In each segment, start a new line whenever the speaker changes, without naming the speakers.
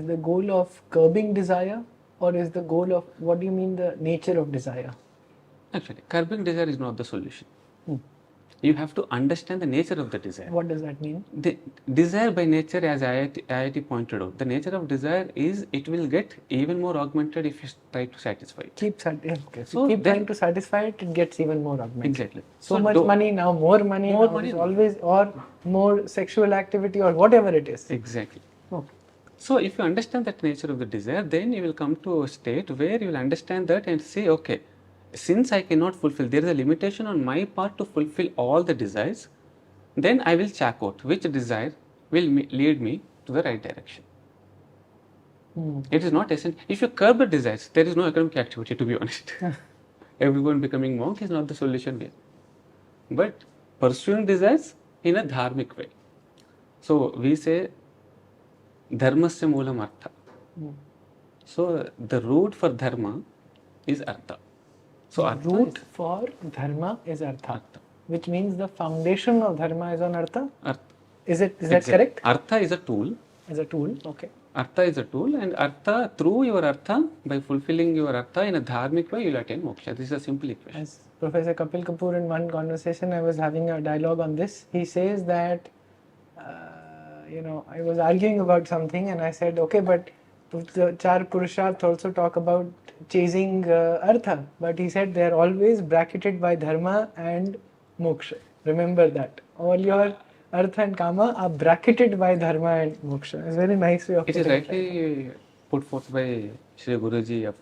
the goal of curbing desire, or is the goal of, what do you mean the nature of desire?
Actually, curbing desire is not the solution. You have to understand the nature of the desire.
What does that mean?
The desire by nature, as IIT pointed out, the nature of desire is it will get even more augmented if you try to satisfy it.
Okay. So keep trying to satisfy it, it gets even more augmented.
Exactly.
So much money, now more money,
more
now
money,
always, or more sexual activity, or whatever it is.
Exactly.
Okay.
So if you understand that nature of the desire, then you will come to a state where you will understand that and say, okay, since I cannot fulfill, there is a limitation on my part to fulfill all the desires, then I will check out which desire will lead me to the right direction. It is not essential. If you curb the desires, there is no economic activity, to be honest. Everyone becoming monk is not the solution here. But pursuing desires in a dharmic way. So we say, dharmasya moolam artha. So the root for dharma is artha. So
the root for dharma is artha, which means the foundation of dharma is on artha. Is that correct?
Artha is a tool.
Is a tool, okay.
Artha is a tool, and artha, through your artha, by fulfilling your artha in a dharmic way, you will attain moksha. This is a simple equation.
As Professor Kapil Kapoor, in one conversation, I was having a dialogue on this. He says that, I was arguing about something, and I said, okay, but the Char Purushartha also talk about chasing artha, but he said they are always bracketed by dharma and moksha. Remember that. All your artha and kama are bracketed by dharma and moksha. It's a very nice way of
putting it. It is rightly put forth by Shri Guruji of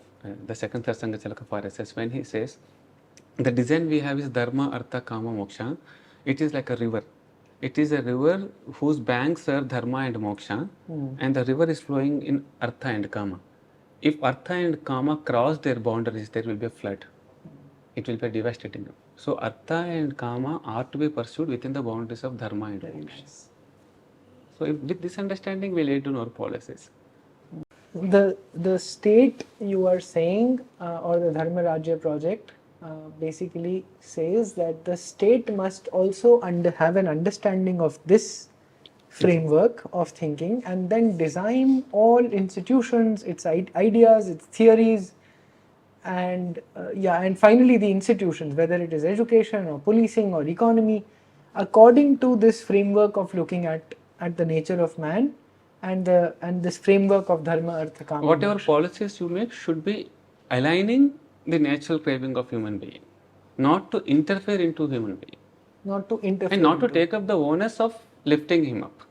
the second Satsanga Chalaka of RSS when he says, the design we have is dharma, artha, kama, moksha. It is like a river. It is a river whose banks are dharma and moksha, and the river is flowing in artha and kama. If artha and kama cross their boundaries, there will be a flood. It will be devastating. So artha and kama are to be pursued within the boundaries of dharma and moksha. So with this understanding, we lay down our policies.
The state you are saying, or the Dharmarajya project, basically says that the state must also have an understanding of this framework of thinking, and then design all institutions, its ideas, its theories, and finally the institutions, whether it is education or policing or economy, according to this framework of looking at the nature of man and this framework of dharma, artha, kama.
Whatever policies you make should be aligning the natural craving of human being, not to interfere into human being.
Not to interfere.
And not to take up the onus of lifting him up.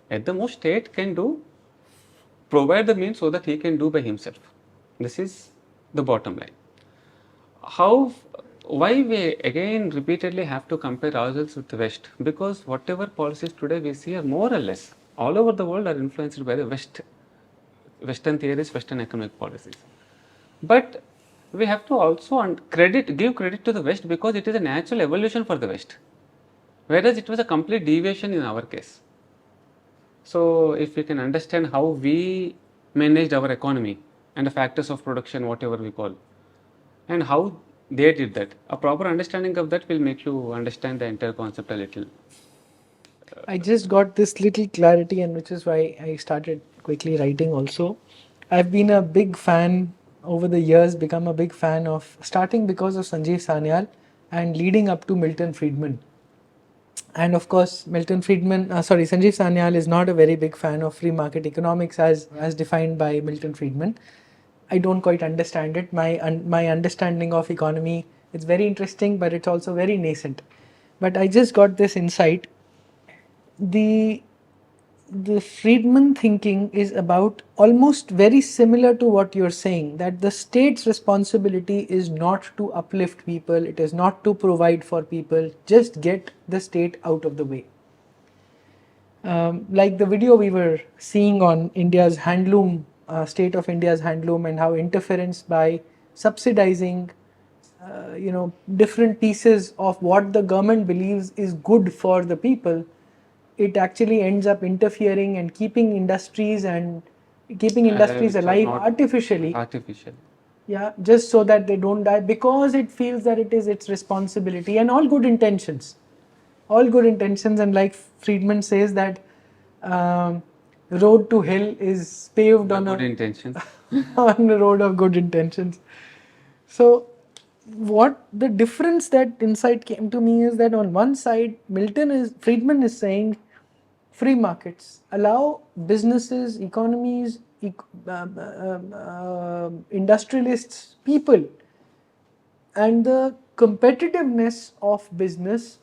At the most, state can provide the means so that he can do by himself. This is the bottom line. Why we again repeatedly have to compare ourselves with the West? Because whatever policies today we see are more or less all over the world are influenced by the Western theories, Western economic policies. But we have to also give credit to the West because it is a natural evolution for the West, whereas it was a complete deviation in our case. So if we can understand how we managed our economy and the factors of production, whatever we call, and how they did that, a proper understanding of that will make you understand the entire concept a little.
I just got this little clarity, and which is why I started quickly writing also. I've been a big fan over the years, become a big fan of, starting because of Sanjeev Sanyal and leading up to Milton Friedman. And of course, Sanjeev Sanyal is not a very big fan of free market economics as defined by Milton Friedman. I don't quite understand it. My understanding of economy, it's very interesting, but it's also very nascent. But I just got this insight. The Friedman thinking is about almost very similar to what you're saying, that the state's responsibility is not to uplift people, it is not to provide for people, just get the state out of the way. Like the video we were seeing on India's handloom, state of India's handloom, and how interference by subsidizing different pieces of what the government believes is good for the people, it actually ends up interfering and keeping industries alive artificially. Yeah, just so that they don't die, because it feels that it is its responsibility, and all good intentions. And like Friedman says that road to hell is paved
The
on
good
a
intentions.
on a road of good intentions. So, what the difference that insight came to me is that on one side, Friedman is saying free markets allow businesses, economies, industrialists, people, and the competitiveness of business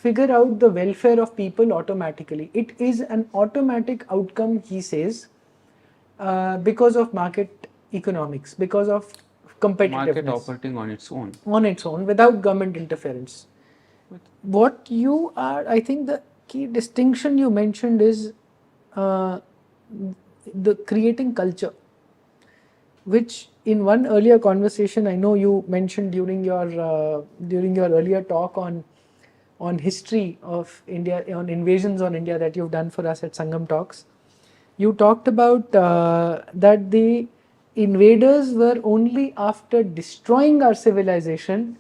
figure out the welfare of people automatically. It is an automatic outcome, he says, because of market economics, because of
Market
competitiveness
operating on its own.
without government interference. What you are, I think the key distinction you mentioned is uh, the creating culture, which in one earlier conversation I know you mentioned during your earlier talk on history of India, on invasions on India that you've done for us at Sangam Talks. You talked about that the invaders were only after destroying our civilization,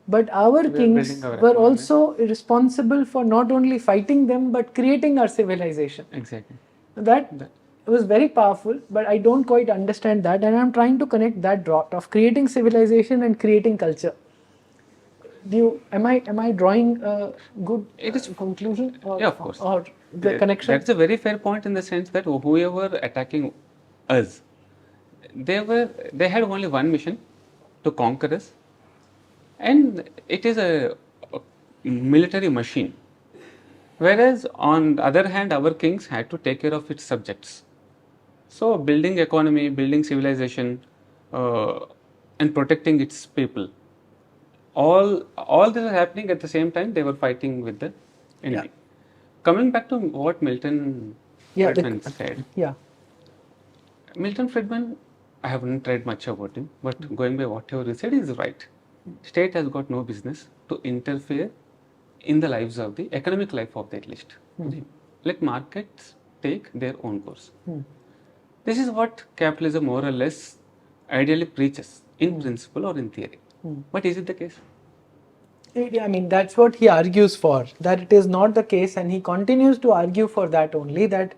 but our
We are
kings
building our
were
economy.
also responsible for not only fighting them but creating our civilization.
Exactly.
That was very powerful, but I don't quite understand that, and I'm trying to connect that dot of creating civilization and creating culture. Am I drawing a good
It is
conclusion
Yeah, of course.
or the connection?
That's a very fair point in the sense that whoever attacking us, they had only one mission, to conquer us, and it is a military machine. Whereas on the other hand, our kings had to take care of its subjects. So building economy, building civilization, uh, and protecting its people. All this was happening at the same time. They were fighting with the enemy.
Yeah.
Coming back to what Milton
Yeah,
Friedman said.
yeah.
Milton Friedman, I haven't read much about him, but going by whatever he said is right. State has got no business to interfere in the lives of the economic life of the at least. Let markets take their own course. This is what capitalism more or less ideally preaches in principle or in theory. But is it the case?
I mean, that's what he argues for, that it is not the case, and he continues to argue for that only, that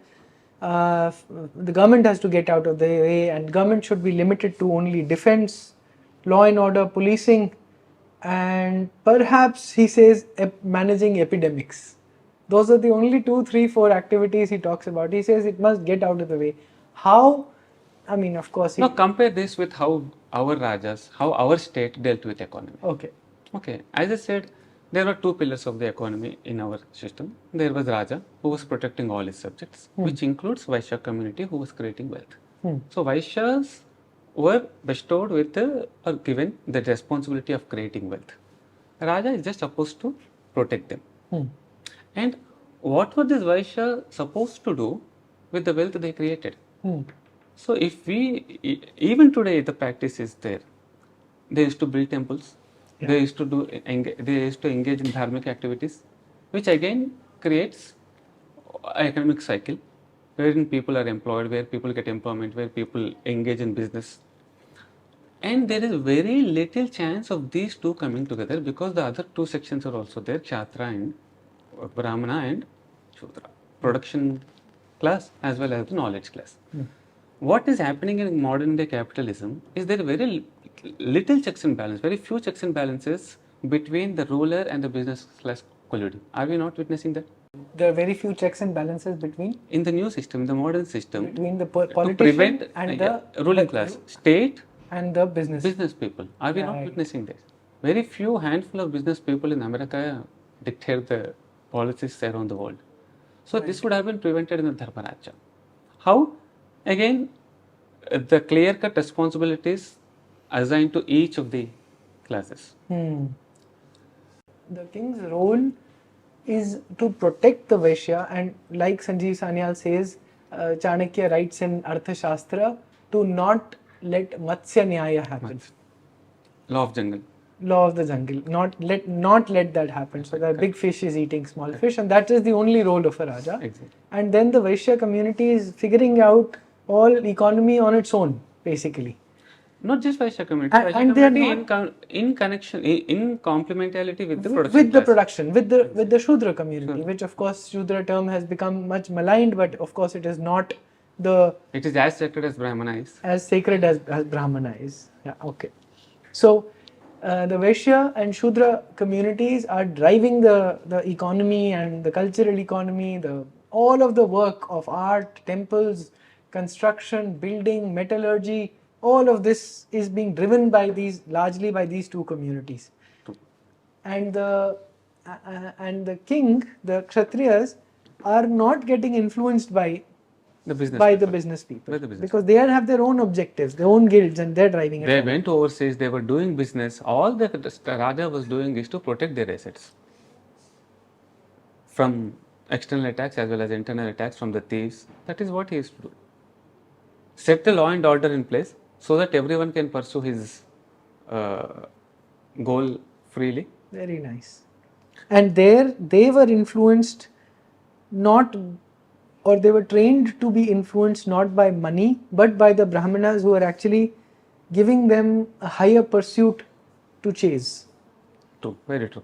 the government has to get out of the way and government should be limited to only defense, law and order, policing, and perhaps he says managing epidemics. Those are the only 2, 3, 4 activities he talks about. He says it must get out of the way. How? I mean, of course.
Now compare this with how our Rajas, how our state dealt with economy.
Okay.
Okay, as I said, there were two pillars of the economy in our system. There was Raja, who was protecting all his subjects, which includes Vaishya community, who was creating wealth. So Vaishyas were bestowed with or given the responsibility of creating wealth. Raja is just supposed to protect them. And what were these Vaishyas supposed to do with the wealth they created? So if even today the practice is there. They used to build temples. Yeah. They used to engage in dharmic activities, which again creates an economic cycle wherein people are employed, where people get employment, where people engage in business. And there is very little chance of these two coming together because the other two sections are also there, Kshatriya and Brahmana and Shudra, production class as well as the knowledge class. What is happening in modern day capitalism is there are very little checks and balances, very few checks and balances between the ruler and the business class colluding. Are we not witnessing that?
There are very few checks and balances between?
In the new system, the modern system.
Between the politician and the
ruling class, state
and the business
people. Are we not witnessing this? Very few handful of business people in America dictate the policies around the world. So this would have been prevented in the Dharmarajya. How? Again, the clear-cut responsibilities assigned to each of the classes.
The king's role is to protect the Vaishya, and like Sanjeev Sanyal says, Chanakya writes in Artha Shastra, to not let Matsya Nyaya happen.
Law of jungle.
Law of the jungle. Not let that happen. So the big fish is eating small fish, and that is the only role of a Raja.
Exactly.
And then the Vaishya community is figuring out all economy on its own, basically.
Not just Vaishya community, and they are in connection, in complementarity with the production.
With the production, with the Shudra community, which of course Shudra term has become much maligned, but of course it is not
It is as sacred as Brahmana is.
As sacred as Brahmana is. Yeah, okay. So the Vaishya and Shudra communities are driving the economy and the cultural economy, all of the work of art, temples, construction, building, metallurgy, all of this is being driven by largely by these two communities. And the king, the Kshatriyas, are not getting influenced by
The business
the
people.
business people,
By the business
because they have their own objectives, their own guilds, and they're driving it.
They
forward.
went overseas, they were doing business. All the Raja was doing is to protect their assets from external attacks as well as internal attacks from the thieves. That is what he is to do. Set the law and order in place so that everyone can pursue his goal freely.
Very nice. And there they were influenced not, or they were trained to be influenced not by money, but by the Brahmanas who are actually giving them a higher pursuit to chase.
True, very true.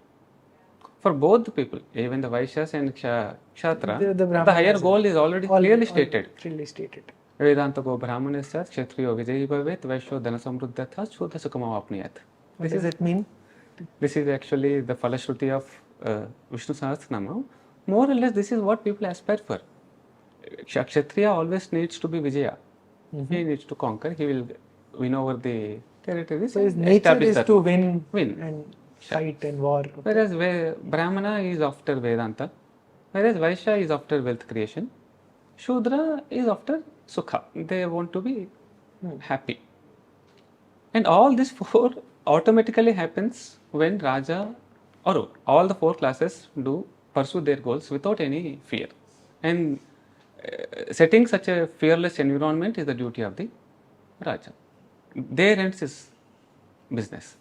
For both the people, even the Vaishyas and Kshatra,
The
the higher goal is already clearly stated.
Clearly stated.
Vedanta go brahmanesya kshatriyo vijayi bhavet vaishyo dhana samruddhatha shuddha sukamavapniyat.
What does it mean?
This is actually the falashruti of Vishnu Sahasranama. More or less, this is what people aspire for. Kshatriya always needs to be Vijaya. He needs to conquer. He will win over the territories.
So his
and
nature
establish
is
Dharma.
to win
Win.
and fight and war.
Whereas Brahmana is after Vedanta, whereas Vaishya is after wealth creation, Shudra is after Sukha. They want to be happy. And all this four automatically happens when Raja, or all the four classes do pursue their goals without any fear. And setting such a fearless environment is the duty of the Raja. There ends his business.